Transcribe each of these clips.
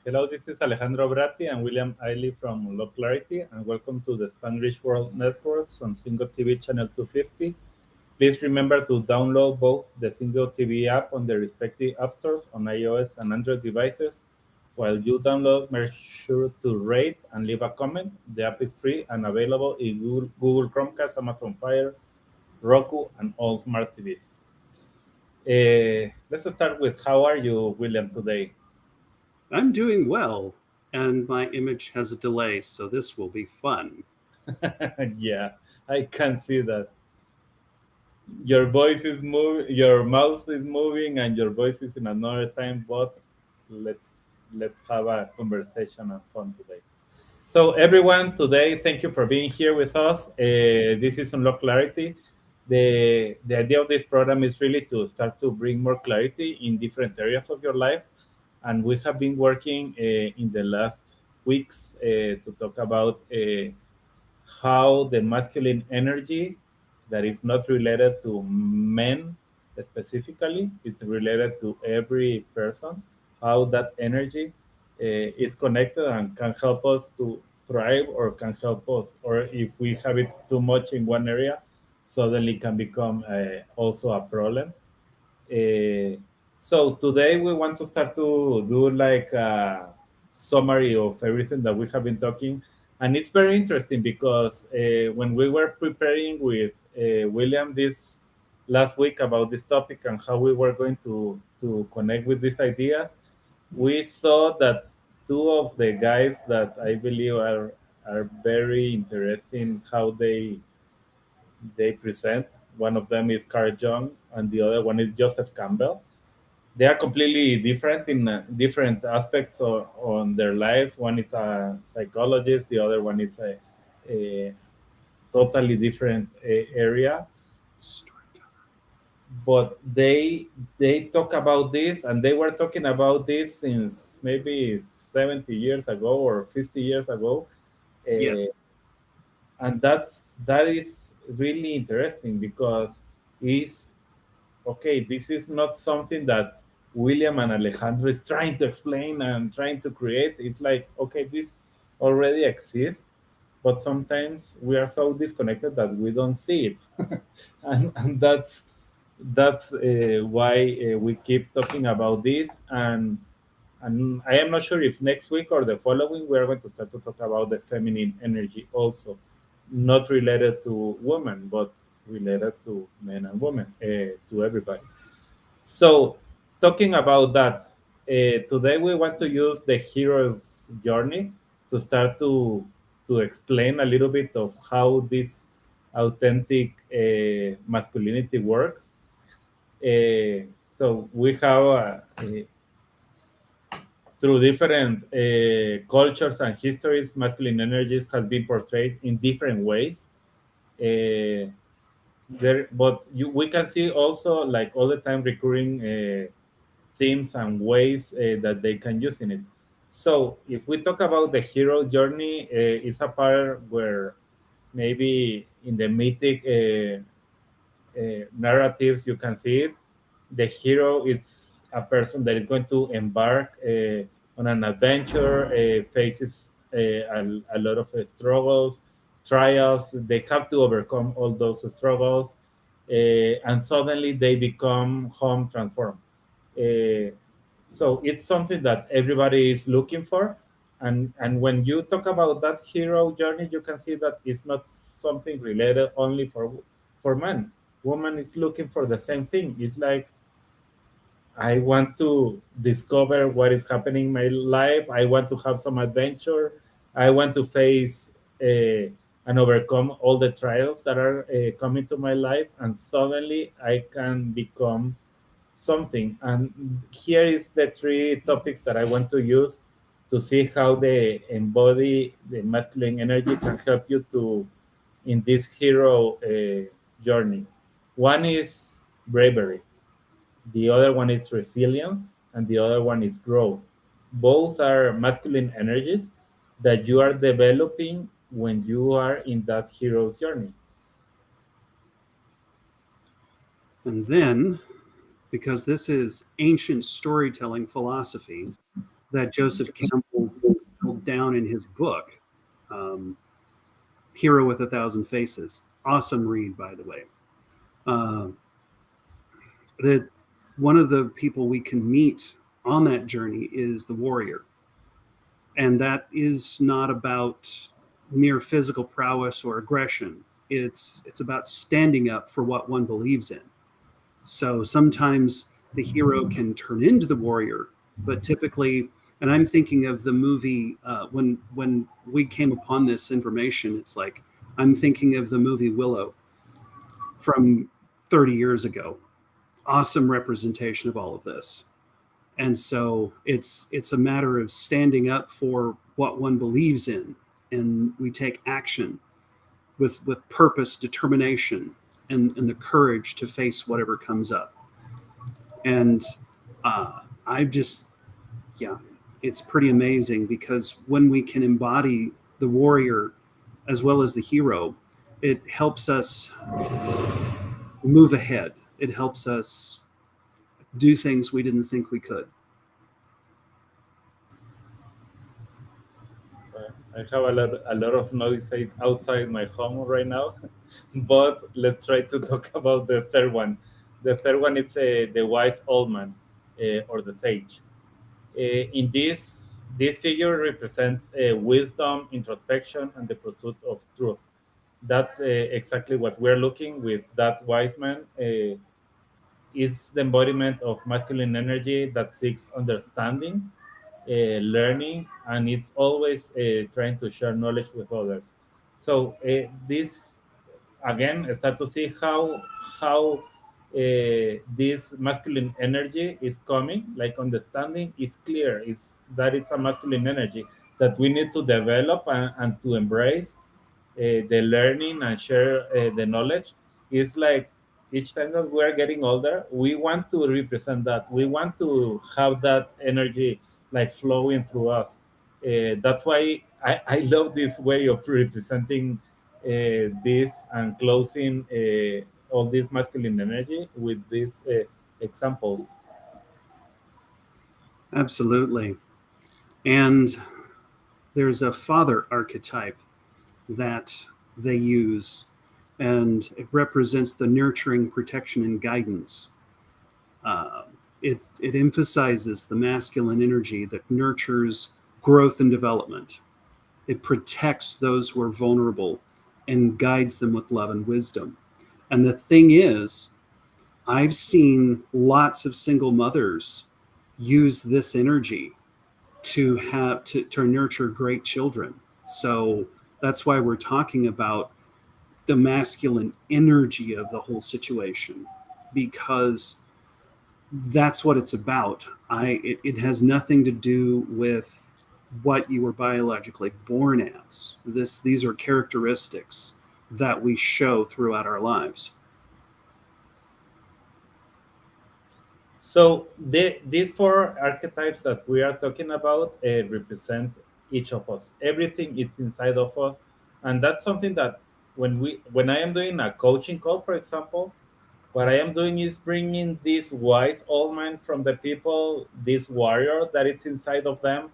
Hello, this is Alejandro Bratti and William Isley from Low Clarity, and welcome to the Spanglish World Networks on Single TV channel 250. Please remember to download both the Single TV app on the respective app stores on iOS and Android devices. While you download, make sure to rate and leave a comment. The app is free and available in Google Chromecast, Amazon Fire, Roku, and all smart TVs. Let's start with how are you, William, today? I'm doing well, and my image has a delay, so this will be fun. Yeah, I can see that. Your voice is moving, your mouse is moving, and your voice is in another time. But let's have a conversation and fun today. So everyone, today, thank you for being here with us. This is Unlock Clarity. The idea of this program is really to start to bring more clarity in different areas of your life, and we have been working in the last weeks to talk about how the masculine energy that is not related to men specifically, it's related to every person, how that energy is connected and can help us to thrive or can help us, or if we have it too much in one area, suddenly can become also a problem. uh, so today we want to start to do like a summary of everything that we have been talking, and it's very interesting because when we were preparing with William this last week about this topic and how we were going to connect with these ideas, we saw that two of the guys that I believe are very interesting how they present. One of them is Carl Jung, and the other one is Joseph Campbell. They are completely different in different aspects on their lives. One is a psychologist, the other one is a totally different area. But they talk about this, and they were talking about this since maybe 70 years ago or 50 years ago. Yes. Uh, and that is really interesting because is okay, this is not something that William and Alejandro is trying to explain and trying to create. It's like, okay, this already exists, but sometimes we are so disconnected that we don't see it. And that's why we keep talking about this. And I am not sure if next week or the following we are going to start to talk about the feminine energy also, not related to women, but related to men and women, to everybody. So, talking about that, today we want to use the hero's journey to start to explain a little bit of how this authentic masculinity works. So we have through different cultures and histories, masculine energies has been portrayed in different ways. Uh, but we can see also like all the time recurring themes and ways that they can use in it. So if we talk about the hero journey, it's a part where maybe in the mythic narratives you can see it. The hero is a person that is going to embark on an adventure, faces a lot of struggles, trials. They have to overcome all those struggles, and suddenly they become home transformed. Uh, so it's something that everybody is looking for. And when you talk about that hero journey, you can see that it's not something related only for men. Woman is looking for the same thing. It's like, I want to discover what is happening in my life. I want to have some adventure. I want to face and overcome all the trials that are coming to my life, and suddenly I can become something. And here is the three topics that I want to use to see how the embody the masculine energy can help you to in this hero journey. One is bravery, the other one is resilience, and the other one is growth. Both are masculine energies that you are developing when you are in that hero's journey. And then, because this is ancient storytelling philosophy, that Joseph Campbell held down in his book, um, Hero with a Thousand Faces. Awesome read, by the way. Uh, that one of the people we can meet on that journey is the warrior. And that is not about mere physical prowess or aggression. It's about standing up for what one believes in. So sometimes the hero can turn into the warrior, but typically, and I'm thinking of the movie when we came upon this information. It's like I'm thinking of the movie Willow from 30 years ago. Awesome representation of all of this. And so it's a matter of standing up for what one believes in, and we take action with purpose, determination, and the courage to face whatever comes up. And I just, yeah, it's pretty amazing because when we can embody the warrior as well as the hero, it helps us move ahead. It helps us do things we didn't think we could. So I have a lot of noise outside my home right now, but let's try to talk about the third one. The third one is the wise old man, or the sage. In this figure represents wisdom, introspection, and the pursuit of truth. That's exactly what we're looking with that wise man. Is the embodiment of masculine energy that seeks understanding, learning, and it's always trying to share knowledge with others. So this again start to see how this masculine energy is coming. Like understanding is clear, is that it's a masculine energy that we need to develop and to embrace the learning and share the knowledge. Is like each time that we're getting older, we want to represent that. We want to have that energy like flowing through us. That's why I love this way of representing this and closing all this masculine energy with these examples. Absolutely. And there's a father archetype that they use, and it represents the nurturing, protection, and guidance. Uh, it emphasizes the masculine energy that nurtures growth and development. It protects those who are vulnerable and guides them with love and wisdom. And the thing is, I've seen lots of single mothers use this energy to nurture great children. So that's why we're talking about the masculine energy of the whole situation, because that's what it's about. It has nothing to do with what you were biologically born as. These are characteristics that we show throughout our lives. So these four archetypes that we are talking about represent each of us. Everything is inside of us, and that's something that when I am doing a coaching call, for example, what I am doing is bringing this wise old man from the people, this warrior that is inside of them,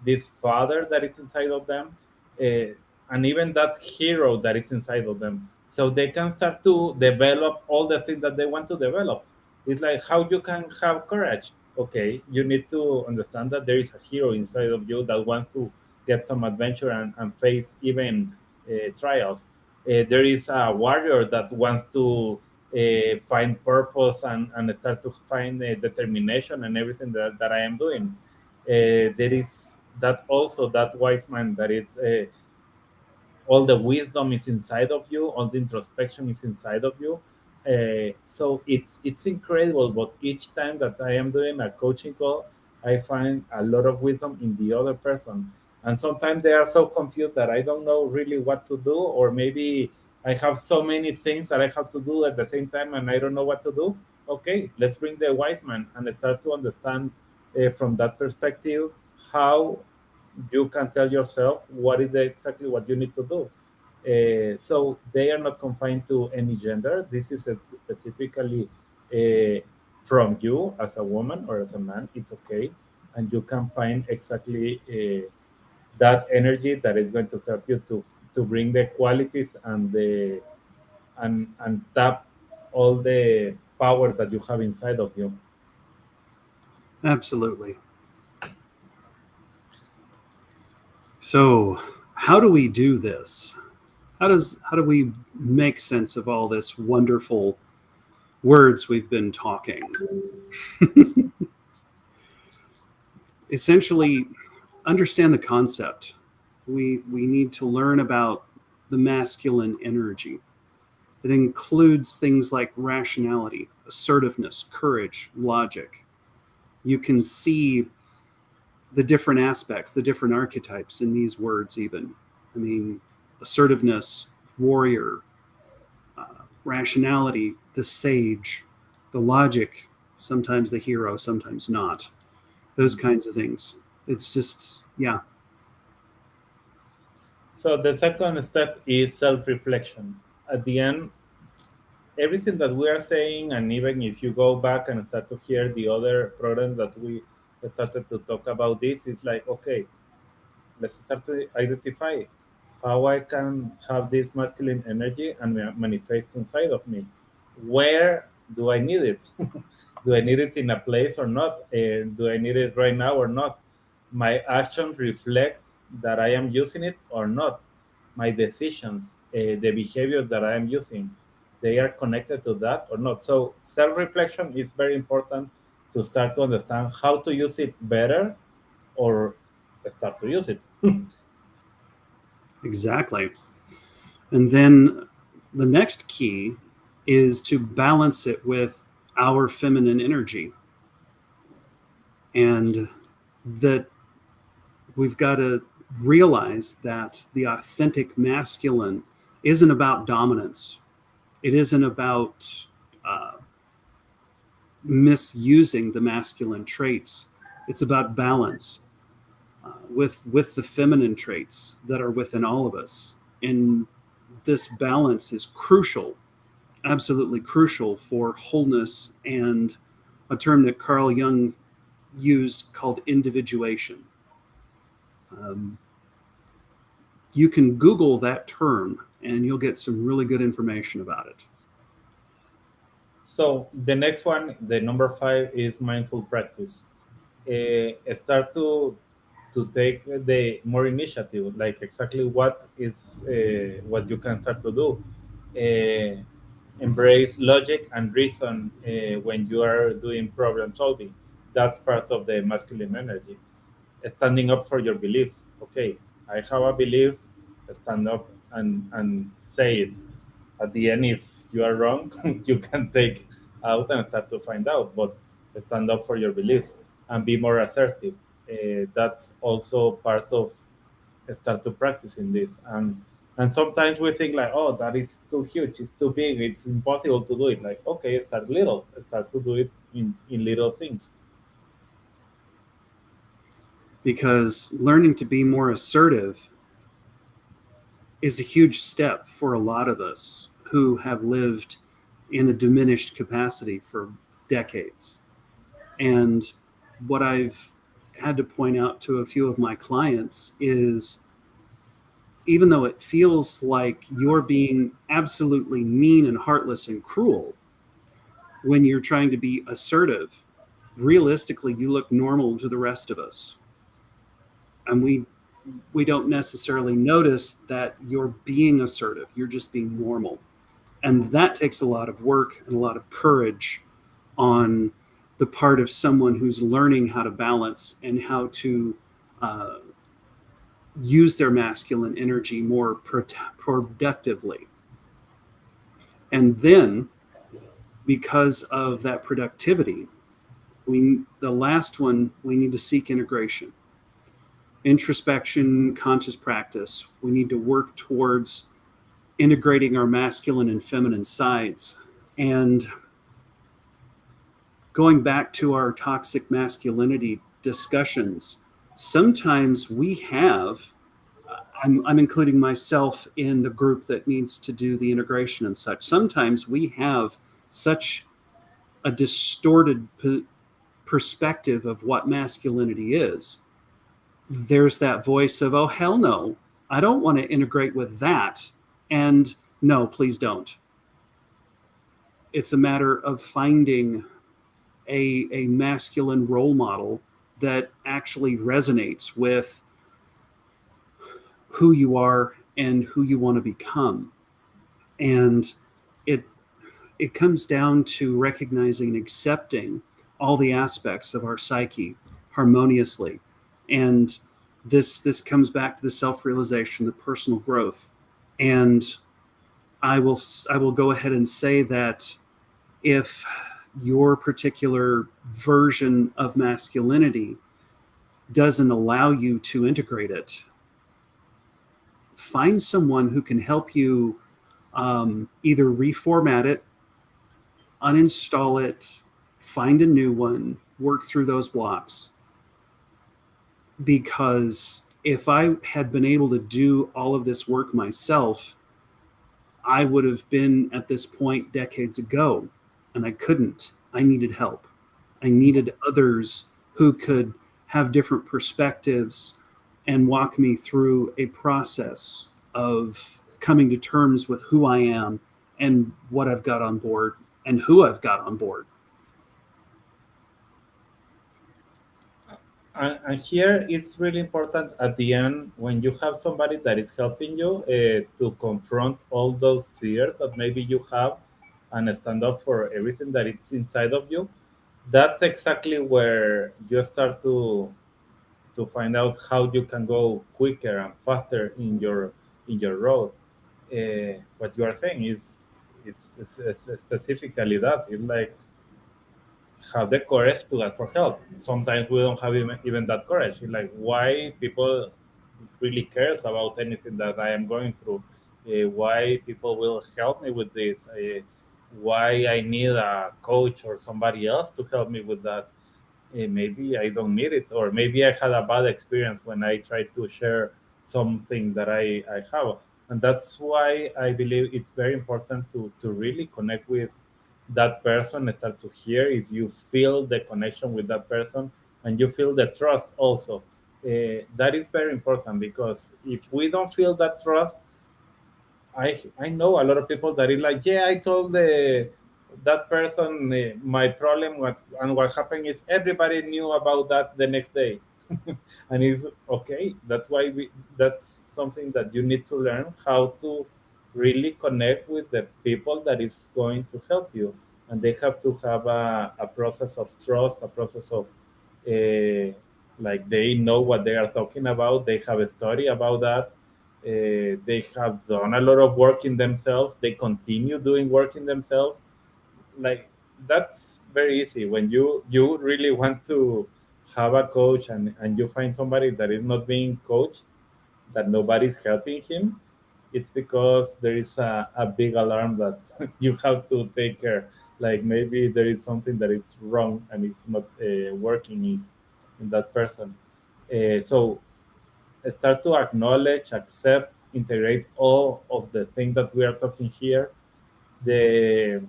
this father that is inside of them, uh, and even that hero that is inside of them. So they can start to develop all the things that they want to develop. It's like how you can have courage. Okay, you need to understand that there is a hero inside of you that wants to get some adventure and face even trials. There is a warrior that wants to find purpose and start to find determination and everything that I am doing. There is that also that wise man that is all the wisdom is inside of you, all the introspection is inside of you. So it's incredible. But each time that I am doing a coaching call, I find a lot of wisdom in the other person, and sometimes they are so confused that I don't know really what to do, or maybe I have so many things that I have to do at the same time, and I don't know what to do. Okay, let's bring the wise man and start to understand from that perspective how you can tell yourself what is exactly what you need to do. So they are not confined to any gender. This is specifically from you as a woman or as a man. It's okay. and you can find exactly that energy that is going to help you to bring the qualities and the and tap all the power that you have inside of you. Absolutely. So, how do we do this? How do we make sense of all this wonderful words we've been talking? Essentially, understand the concept. We need to learn about the masculine energy. It includes things like rationality, assertiveness, courage, logic. You can see the different aspects, the different archetypes in these words, even. I mean, assertiveness, warrior, rationality, the sage, the logic, sometimes the hero, sometimes not. Those kinds of things. It's just, yeah, So the second step is self-reflection. At the end, everything that we are saying, and even if you go back and start to hear the other programs that we started to talk about, this is like, okay, let's start to identify how I can have this masculine energy and manifest inside of me. Where do I need it? Do I need it in a place or not? Do I need it right now or not? My actions reflect that I am using it or not. My decisions, the behaviors that I am using, they are connected to that or not. So self reflection is very important to start to understand how to use it better or start to use it. exactly. And then the next key is to balance it with our feminine energy. And that we've got to realize that the authentic masculine isn't about dominance. It isn't about uh, misusing the masculine traits. It's about balance with the feminine traits that are within all of us. And this balance is crucial, absolutely crucial for wholeness and a term that Carl Jung used called individuation. Um, you can Google that term and you'll get some really good information about it. So the next one, the number five, is mindful practice. Start to take the more initiative, like exactly what is what you can start to do. Uh, Embrace logic and reason when you are doing problem solving. That's part of the masculine energy. Standing up for your beliefs. Okay, I have a belief. Stand up and say it. At the end, if you are wrong, you can take out and start to find out. But stand up for your beliefs and be more assertive. That's also part of start to practice in this. And sometimes we think like, oh, that is too huge, it's too big, it's impossible to do it. Like, okay, start little, start to do it in little things. Because learning to be more assertive is a huge step for a lot of us who have lived in a diminished capacity for decades. And what I've had to point out to a few of my clients is even though it feels like you're being absolutely mean and heartless and cruel when you're trying to be assertive, realistically, you look normal to the rest of us. And we don't necessarily notice that you're being assertive. You're just being normal. And that takes a lot of work and a lot of courage on the part of someone who's learning how to balance and how to uh, use their masculine energy more productively. And then, because of that productivity, the last one, we need to seek integration, introspection, conscious practice. We need to work towards integrating our masculine and feminine sides. And going back to our toxic masculinity discussions, sometimes we have, I'm including myself in the group that needs to do the integration and such. Sometimes we have such a distorted perspective of what masculinity is, there's that voice of, oh, hell no, I don't want to integrate with that. And no, please don't. It's a matter of finding a masculine role model that actually resonates with who you are and who you want to become. And it it comes down to recognizing and accepting all the aspects of our psyche harmoniously. And this comes back to the self-realization, the personal growth. And I will go ahead and say that if your particular version of masculinity doesn't allow you to integrate it, find someone who can help you either reformat it, uninstall it, find a new one, work through those blocks. Because if I had been able to do all of this work myself, I would have been at this point decades ago, and I couldn't. I needed help. I needed others who could have different perspectives and walk me through a process of coming to terms with who I am and what I've got on board and who I've got on board. And here it's really important at the end when you have somebody that is helping you to confront all those fears that maybe you have and stand up for everything that is inside of you. That's exactly where you start to find out how you can go quicker and faster in your road. What you are saying is it's specifically that it's like have the courage to ask for help. Sometimes we don't have even that courage. It's like why people really cares about anything that I am going through. Why people will help me with this. Why I need a coach or somebody else to help me with that. Maybe I don't need it, or maybe I had a bad experience when I tried to share something that I have. And that's why I believe it's very important to really connect with that person and start to hear if you feel the connection with that person and you feel the trust also. That is very important because if we don't feel that trust, I know a lot of people that is like, yeah, I told that person my problem, what happened is everybody knew about that the next day, and it's okay. That's something that you need to learn how to really connect with the people that is going to help you, and they have to have a process of trust, a process of like they know what they are talking about. They have a story about that. They have done a lot of work in themselves. They continue doing work in themselves. Like that's very easy when you really want to have a coach and you find somebody that is not being coached, that nobody's helping him. It's because there is a big alarm that you have to take care. Like maybe there is something that is wrong and it's not working in that person. So start to acknowledge, accept, integrate all of the things that we are talking here. The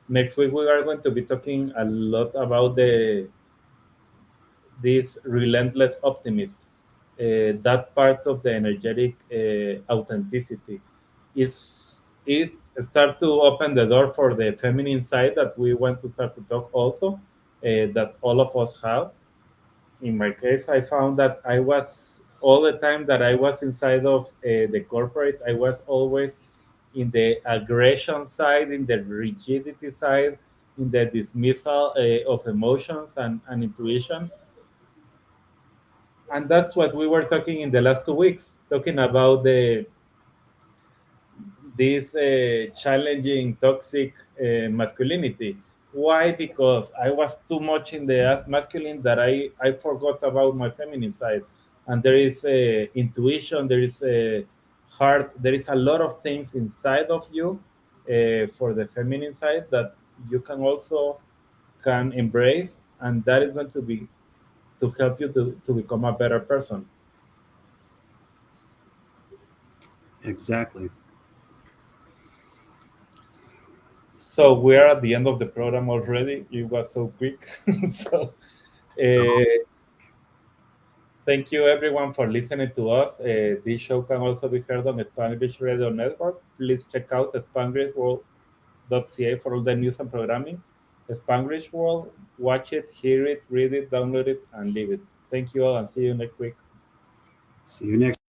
next week we are going to be talking a lot about this relentless optimist. That part of the energetic authenticity is start to open the door for the feminine side that we want to start to talk also, that all of us have. In my case, I found that I was all the time that I was inside of the corporate, I was always in the aggression side, in the rigidity side, in the dismissal of emotions and intuition. And that's what we were talking in the last 2 weeks, talking about this challenging toxic masculinity. Why? Because I was too much in the masculine that I forgot about my feminine side. And there is intuition, there is a heart, there is a lot of things inside of you for the feminine side that you can also can embrace, and that is going to be to help you to become a better person. Exactly. So we are at the end of the program already. It was so quick. So thank you everyone for listening to us. This show can also be heard on Spanglish Radio Network. Please check out spanglishworld.ca for all the news and programming. Spanglish World, watch it, hear it, read it, download it, and leave it. Thank you all and see you next week. See you next